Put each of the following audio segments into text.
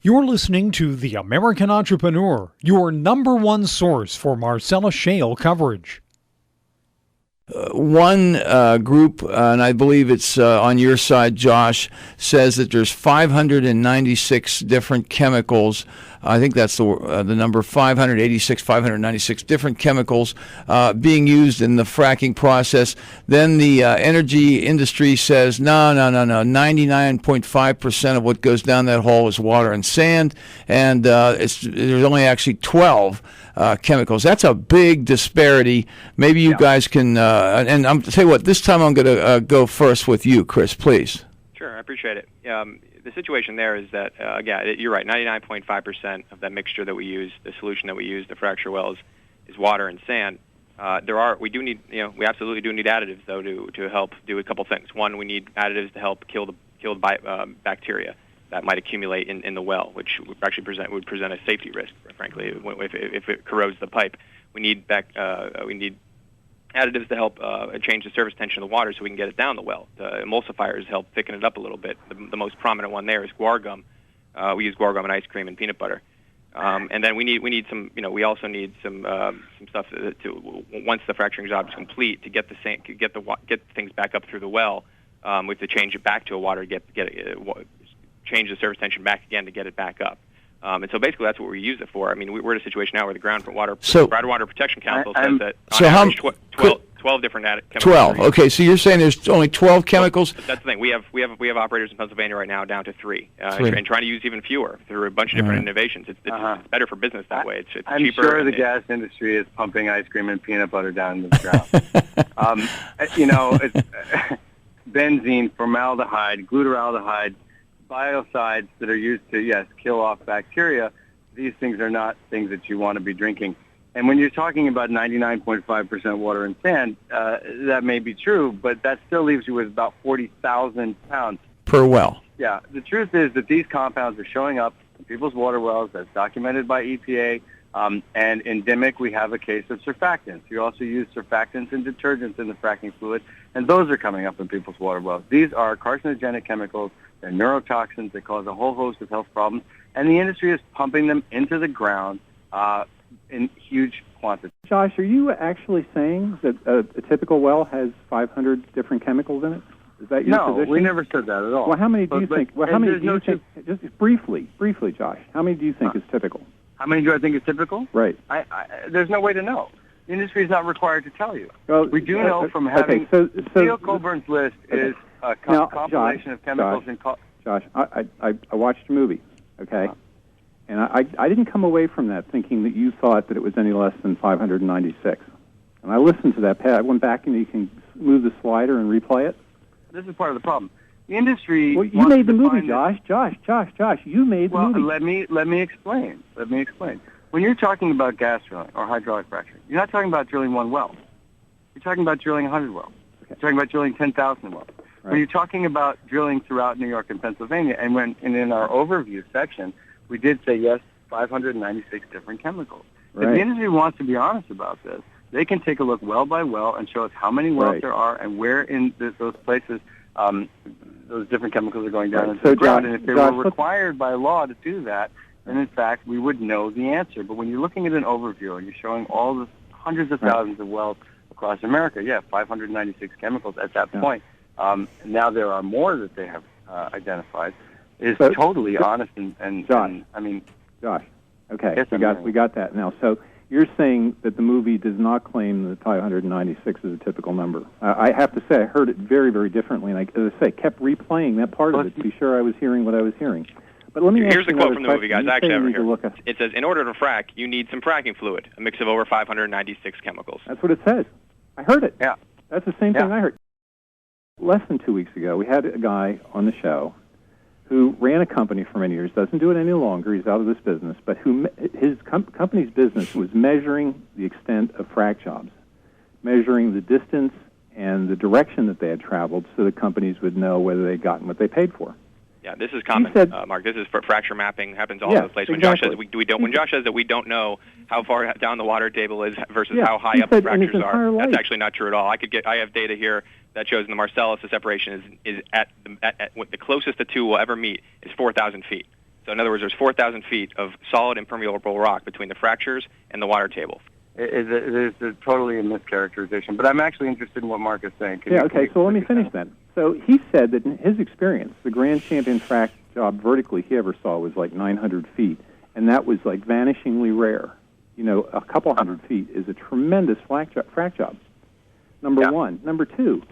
You're listening to The American Entrepreneur, your number one source for Marcellus Shale coverage. One group, and I believe it's on your side, Josh, says that there's 596 different chemicals. I think that's the number, 596 different chemicals being used in the fracking process. Then the energy industry says, no, 99.5% of what goes down that hole is water and sand, and there's only actually 12 chemicals. That's a big disparity. Maybe you guys can, and I'm tell you what, this time I'm going to go first with you, Chris, please. Sure, I appreciate it. The situation there is that, you're right, 99.5% of that mixture that we use, the solution that we use to fracture wells, is water and sand. We absolutely do need additives, though, to help do a couple things. One, we need additives to help kill the bacteria that might accumulate in the well, which would actually present a safety risk, frankly, if it corrodes the pipe. We need additives to help change the surface tension of the water so we can get it down the well. Emulsifiers help thicken it up a little bit. The most prominent one there is guar gum. We use guar gum in ice cream and peanut butter. And then we need some. We also need some stuff to once the fracturing job is complete to get things back up through the well. We have to change it back to a water change the surface tension back again to get it back up. And so basically that's what we use it for. I mean, we're in a situation now where the Groundwater Protection Council says that on average 12 different chemicals. 12. Okay, so you're saying there's only 12 chemicals? Well, that's the thing. We have operators in Pennsylvania right now down to 3. And trying to use even fewer through a bunch of different innovations. It's better for business that way. It's I'm cheaper. Sure the gas industry is pumping ice cream and peanut butter down into the ground. It's benzene, formaldehyde, glutaraldehyde, biocides that are used to, kill off bacteria. These things are not things that you want to be drinking. And when you're talking about 99.5% water and sand, that may be true, but that still leaves you with about 40,000 pounds per well. Yeah, the truth is that these compounds are showing up in people's water wells. That's documented by EPA. And in DIMIC, we have a case of surfactants. You also use surfactants and detergents in the fracking fluid, and those are coming up in people's water wells. These are carcinogenic chemicals. They're neurotoxins. They cause a whole host of health problems, and the industry is pumping them into the ground in huge quantities. Josh, are you actually saying that a typical well has 500 different chemicals in it? Is that your position? No, we never said that at all. Well, how many do you think? Well, how many do you think? Just briefly, Josh. How many do you think is typical? How many do I think is typical? Right. There's no way to know. The industry is not required to tell you. Well, we do know from having Theo Colburn's list is a compilation of chemicals in. Josh, I watched a movie, okay, and I didn't come away from that thinking that you thought that it was any less than 596. And I listened to that. I went back and you can move the slider and replay it. This is part of the problem. The industry. Well, you made the movie, Josh. Josh. You made the movie. Well, let me explain. When you're talking about gas drilling or hydraulic fracturing, you're not talking about drilling one well. You're talking about drilling 100 wells. Okay. You're talking about drilling 10,000 wells. Right. When you're talking about drilling throughout New York and Pennsylvania, and in our overview section, we did say yes, 596 different chemicals. Right. If the industry wants to be honest about this, they can take a look well by well and show us how many wells there are and where in those places those different chemicals are going down into the ground. And if they were required by law to do that, then in fact we would know the answer. But when you're looking at an overview and you're showing all the hundreds of thousands of wells across America, 596 chemicals at that point. Now there are more that they have identified. Is totally honest and Josh. Josh. Okay, we got that now. So you're saying that the movie does not claim that 596 is a typical number. I have to say I heard it very, very differently, and as I say, kept replaying that part of it to be sure I was hearing what I was hearing. But let me Here's the quote from the movie, guys. I actually have it here. It says, in order to frack, you need some fracking fluid, a mix of over 596 chemicals. That's what it says. I heard it. Yeah. That's the same thing I heard. Less than 2 weeks ago, we had a guy on the show who ran a company for many years, doesn't do it any longer, he's out of this business, but his company's business was measuring the extent of frac jobs, measuring the distance and the direction that they had traveled so the companies would know whether they'd gotten what they paid for. Yeah, this is common, Mark. This is for fracture mapping. Happens all over the place. When exactly. Josh says when Josh says that we don't know how far down the water table is versus how high up the fractures are, that's actually not true at all. I have data here that shows in the Marcellus the separation is at the closest the two will ever meet is 4,000 feet. So in other words, there's 4,000 feet of solid impermeable rock between the fractures and the water table. It is totally a mischaracterization, but I'm actually interested in what Mark is saying. So let me finish then. So he said that in his experience, the Grand Champion frac job vertically he ever saw was like 900 feet, and that was like vanishingly rare. You know, a couple hundred feet is a tremendous frac job. Number one. Number two,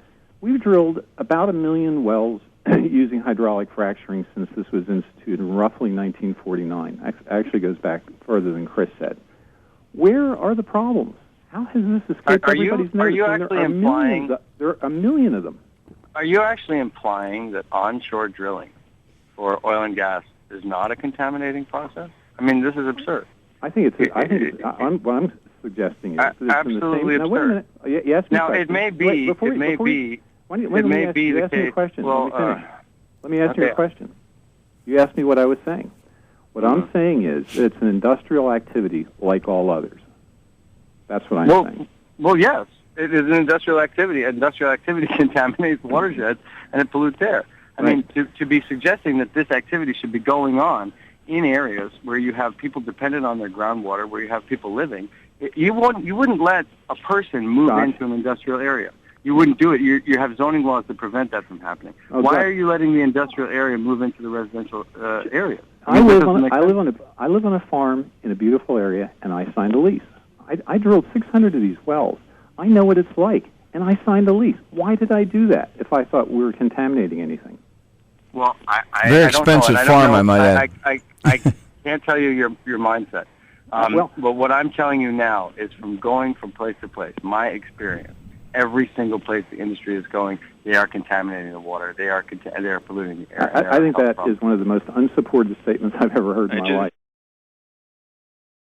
we've drilled about 1 million wells using hydraulic fracturing since this was instituted in roughly 1949. Actually goes back further than Chris said. Where are the problems? How has this escaped everybody's notice? Are you actually implying there are 1 million of them? Are you actually implying that onshore drilling for oil and gas is not a contaminating process? I mean, this is absurd. What I'm suggesting is that it's absolutely in the same. absurd. Now, wait a minute. Yes, now it may be. It may be. Let me ask you a question. Well, let me ask you a question. You asked me what I was saying. What I'm saying is that it's an industrial activity like all others. That's what I'm saying. Well, yes, it is an industrial activity. Industrial activity contaminates watersheds and it pollutes air. I mean, to be suggesting that this activity should be going on in areas where you have people dependent on their groundwater, where you have people living, you wouldn't let a person move into an industrial area. You wouldn't do it. You have zoning laws that prevent that from happening. Why are you letting the industrial area move into the residential area? I live on a farm in a beautiful area, and I signed a lease. I drilled 600 of these wells. I know what it's like, and I signed a lease. Why did I do that if I thought we were contaminating anything? Well, very I expensive farm, I might add. I can't tell you your mindset. But what I'm telling you now is from going from place to place, my experience. Every single place the industry is going, they are contaminating the water. They are polluting the air. I think that is one of the most unsupported statements I've ever heard in my life.